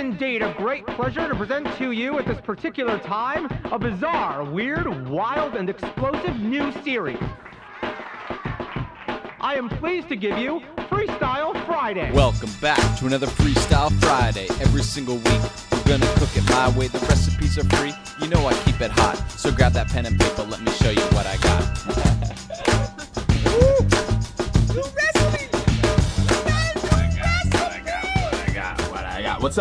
indeed a great pleasure to present to you at this particular time a bizarre, weird, wild, and explosive new series. I am pleased to give you Freestyle Friday. Welcome back to another Freestyle Friday. Every single week, we're gonna cook it my way. The recipes are free, you know I keep it hot. So grab that pen and paper, let me show you what I got.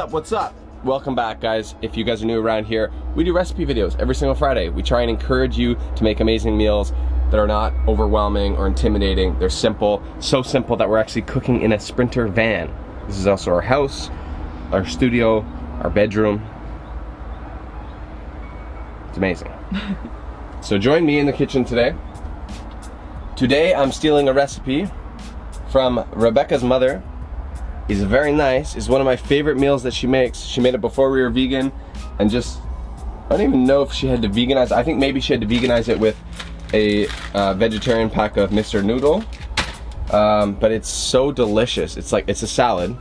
What's up? Welcome back, guys. If you guys are new around here, we do recipe videos every single Friday. We try and encourage you to make amazing meals that are not overwhelming or intimidating. They're simple, so simple that we're actually cooking in a Sprinter van. This is also our house, our studio, our bedroom. It's amazing. So join me in the kitchen today. Today I'm stealing a recipe from Rebecca's mother. It's very nice. It's one of my favorite meals that she makes. She made it before we were vegan, and just, I don't even know if she had to veganize it. I think maybe she had to veganize it with a vegetarian pack of Mr. Noodle. But it's so delicious. It's like, it's a salad.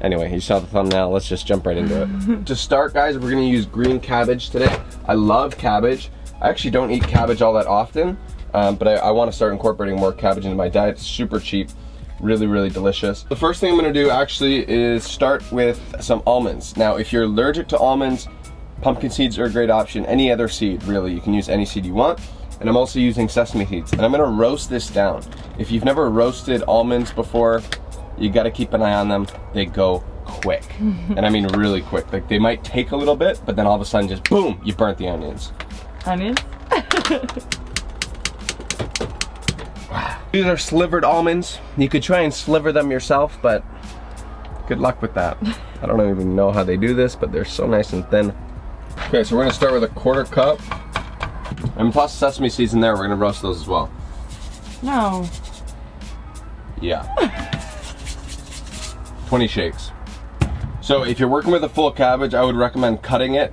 Anyway, you saw the thumbnail. Let's just jump right into it. To start, guys, we're gonna use green cabbage today. I love cabbage. I actually don't eat cabbage all that often, but I want to start incorporating more cabbage into my diet. It's super cheap. Really, really delicious. The first thing I'm gonna do actually is start with some almonds. Now, if you're allergic to almonds, pumpkin seeds are a great option. Any other seed, really. You can use any seed you want. And I'm also using sesame seeds. And I'm gonna roast this down. If you've never roasted almonds before, you gotta keep an eye on them. They go quick. And I mean really quick. Like, they might take a little bit, but then all of a sudden just boom, you burnt the onions. Onions? These are slivered almonds. You could try and sliver them yourself, but good luck with that. I don't even know how they do this, but they're so nice and thin. Okay, so we're gonna start with a 1/4 cup. And plus sesame seeds in there, we're gonna roast those as well. No. Yeah. 20 shakes. So if you're working with a full cabbage, I would recommend cutting it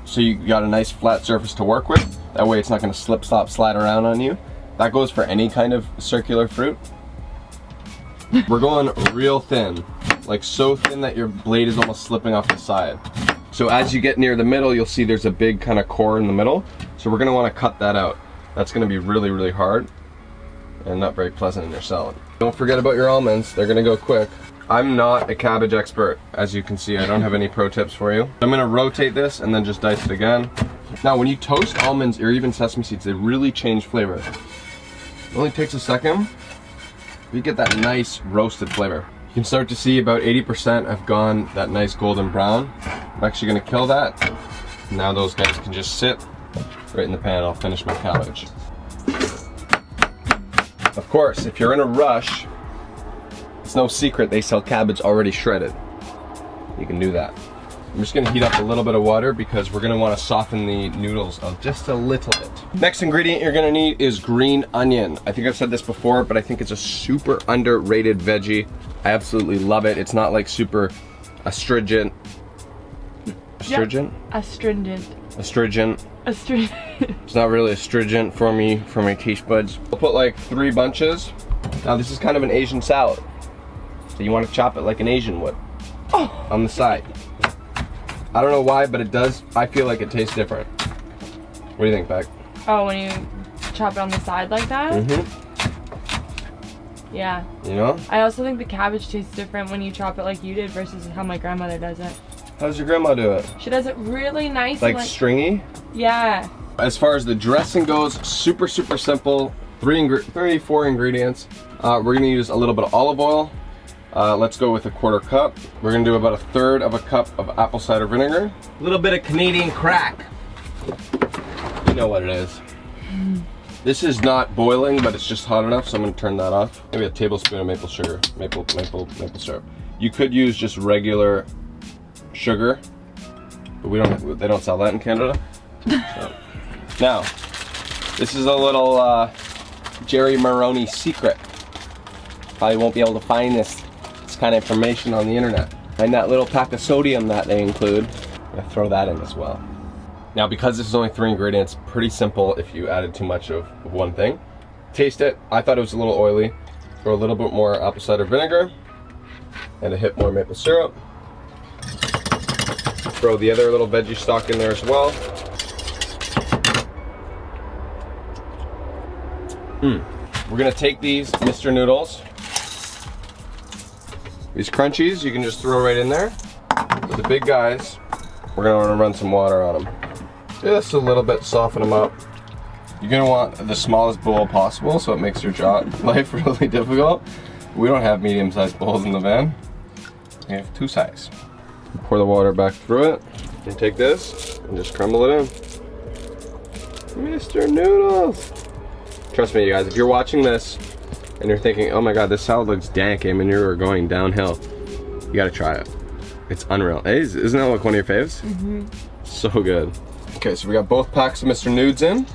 so you got a nice flat surface to work with. That way it's not gonna slip, slop, slide around on you. That goes for any kind of circular fruit. We're going real thin, like so thin that your blade is almost slipping off the side. So as you get near the middle, you'll see there's a big kind of core in the middle. So we're gonna wanna cut that out. That's gonna be really, really hard and not very pleasant in your salad. Don't forget about your almonds, they're gonna go quick. I'm not a cabbage expert. As you can see, I don't have any pro tips for you. I'm gonna rotate this and then just dice it again. Now, when you toast almonds or even sesame seeds, they really change flavor. It only takes a second, you get that nice roasted flavor. You can start to see about 80% have gone that nice golden brown. I'm actually gonna kill that. Now those guys can just sit right in the pan. I'll finish my cabbage. Of course, if you're in a rush, it's no secret they sell cabbage already shredded. You can do that. I'm just gonna heat up a little bit of water because we're gonna wanna soften the noodles just a little bit. Next ingredient you're gonna need is green onion. I think I've said this before, but I think it's a super underrated veggie. I absolutely love it. It's not like super astringent. Astringent? Yep. Astringent. Astringent. Astringent. It's not really astringent for me, for my taste buds. I'll put like 3 bunches. Now this is kind of an Asian salad. So you wanna chop it like an Asian would. Oh. On the side. I don't know why, but it does. I feel like it tastes different. What do you think, Beck? Oh, when you chop it on the side like that? Mm-hmm. Yeah. You know? I also think the cabbage tastes different when you chop it like you did versus how my grandmother does it. How does your grandma do it? She does it really nice. Like, and stringy? Yeah. As far as the dressing goes, super, super simple. 4 ingredients. We're gonna use a little bit of olive oil. Let's go with a 1/4 cup. We're gonna do about 1/3 of a cup of apple cider vinegar. A little bit of Canadian crack. You know what it is. This is not boiling, but it's just hot enough, so I'm gonna turn that off. Maybe a tablespoon of maple sugar, maple syrup. You could use just regular sugar, but they don't sell that in Canada. So. Now, this is a little Jerry Maroney secret. Probably won't be able to find this kind of information on the internet. And that little pack of sodium that they include, I'm gonna throw that in as well. Now, because this is only 3 ingredients, pretty simple if you added too much of one thing. Taste it. I thought it was a little oily. Throw a little bit more apple cider vinegar and a hit more maple syrup. throw the other little veggie stock in there as well. We're gonna take these Mr. Noodles. These crunchies, you can just throw right in there. But the big guys, we're gonna want to run some water on them. Just a little bit, soften them up. You're gonna want the smallest bowl possible so it makes your life really difficult. We don't have medium-sized bowls in the van. We have 2 size. Pour the water back through it. And take this and just crumble it in. Mr. Noodles. Trust me, you guys, if you're watching this and you're thinking, oh my god, this salad looks dank, Eamon, you're going downhill, you gotta try it. It's unreal. Hey, isn't that like one of your faves? So good. Okay, so we got both packs of Mr. Nudes in.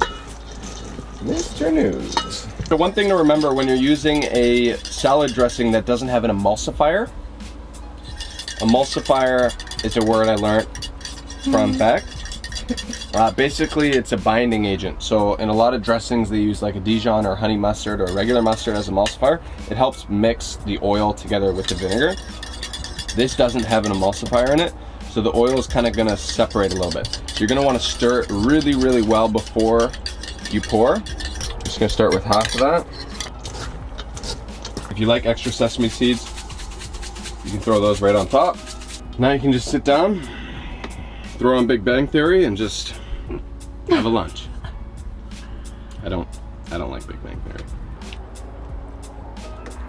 Mr. Nudes. So one thing to remember when you're using a salad dressing that doesn't have an emulsifier. Emulsifier is a word I learned from Beck. Basically, it's a binding agent. So in a lot of dressings, they use like a Dijon or honey mustard or regular mustard as emulsifier. It helps mix the oil together with the vinegar. This doesn't have an emulsifier in it, so the oil is kind of gonna separate a little bit. So you're gonna wanna stir it really, really well before you pour. Just gonna start with half of that. If you like extra sesame seeds, you can throw those right on top. Now you can just sit down, throw on Big Bang Theory, and just have a lunch. I don't like Big Bang Theory.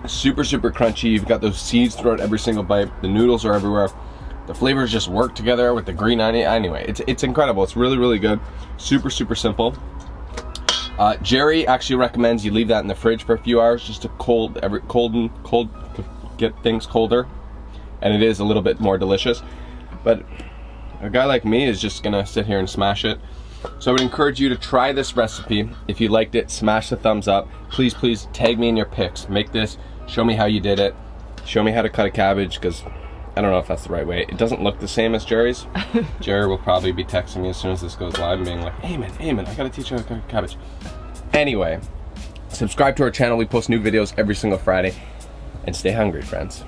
Super, super crunchy. You've got those seeds throughout every single bite. The noodles are everywhere. The flavors just work together with the green onion. Anyway, it's incredible. It's really, really good. Super, super simple. Jerry actually recommends you leave that in the fridge for a few hours just to get things colder, and it is a little bit more delicious. But a guy like me is just gonna sit here and smash it. So I would encourage you to try this recipe. If you liked it, smash the thumbs up. Please, please tag me in your pics. Make this, show me how you did it. Show me how to cut a cabbage, because I don't know if that's the right way. It doesn't look the same as Jerry's. Jerry will probably be texting me as soon as this goes live and being like, Eamon, I gotta teach you how to cut a cabbage. Anyway, subscribe to our channel. We post new videos every single Friday. And stay hungry, friends.